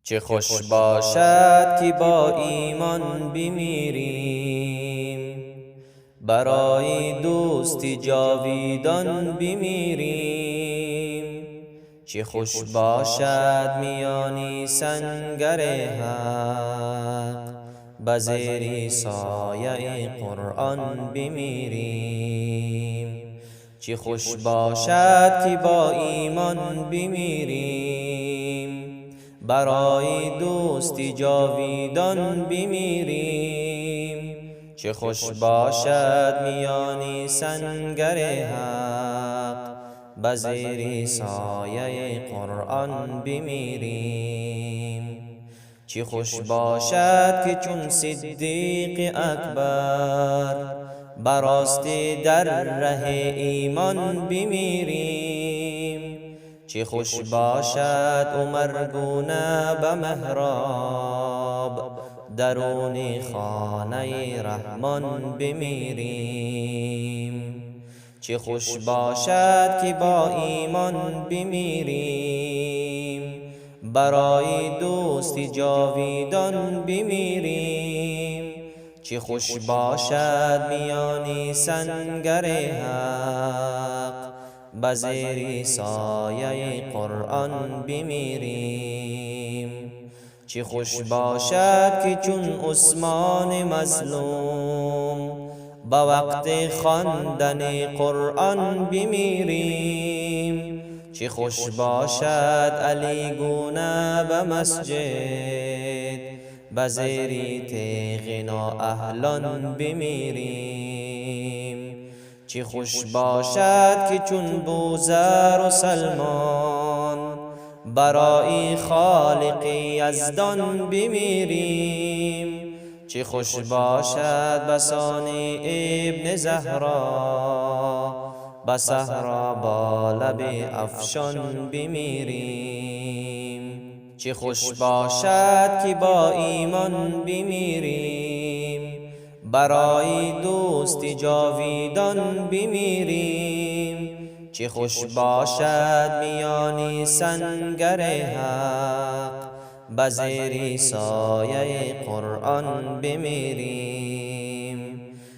چه خوش باشد که با ایمان بمیریم، برای دوستی جاویدان بمیریم. چه خوش باشد میانی سنگر حق، به زیر سایه قرآن بمیریم. چه خوش باشد که با ایمان بمیریم، برای دوستی جاویدان بمیریم. چه خوش باشد میانی سنگر حق، به زیر سایه قرآن بمیریم. چه خوش باشد که چون صدیق اکبر، براستی در ره ایمان بمیریم. چه خوش باشد عمر گونه به محراب، درون خانه رحمان بمیریم. چه خوش باشد که با ایمان بمیریم، برای دوستی جاویدان بمیریم. چه خوش باشد میانی سنگر حق، به زیر سایه قرآن بمیریم. چه خوش باشد که چون عثمان مظلوم، به وقت خواندن قرآن بمیریم. چه خوش باشد علی گونه به مسجد، به زیر تیغ نااهلان بمیریم. چه خوش باشد که چون بوذر و سلمان، برای خالق یزدان بمیریم. چه خوش باشد بسان ابن زهرا، به صحرا با لب افشان بمیریم. چه خوش باشد که با ایمان بمیریم، برای دوستی جاویدان بمیریم. چه خوش باشد میانی سنگر حق، به زیر سایه قرآن بمیریم.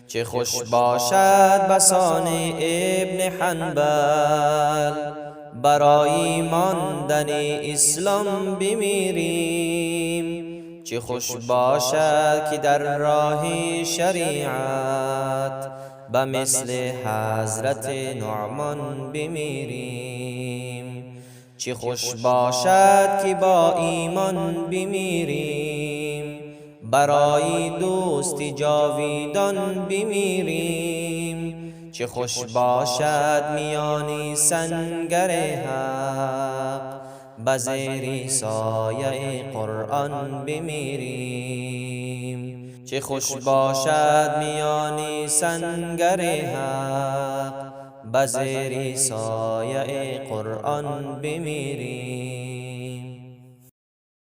چه خوش باشد بسان ابن حنبل، برای ماندن اسلام بمیریم. چه خوش باشد که در راه شریعت، به مثل حضرت نعمان بمیریم. چه خوش باشد که با ایمان بمیریم، برای دوستی جاویدان بمیریم. چه خوش باشد میانی سنگر حق، به زیر سایه قرآن بمیریم. چه خوش باشد میانی سنگر حق، به زیر سایه قرآن بمیریم.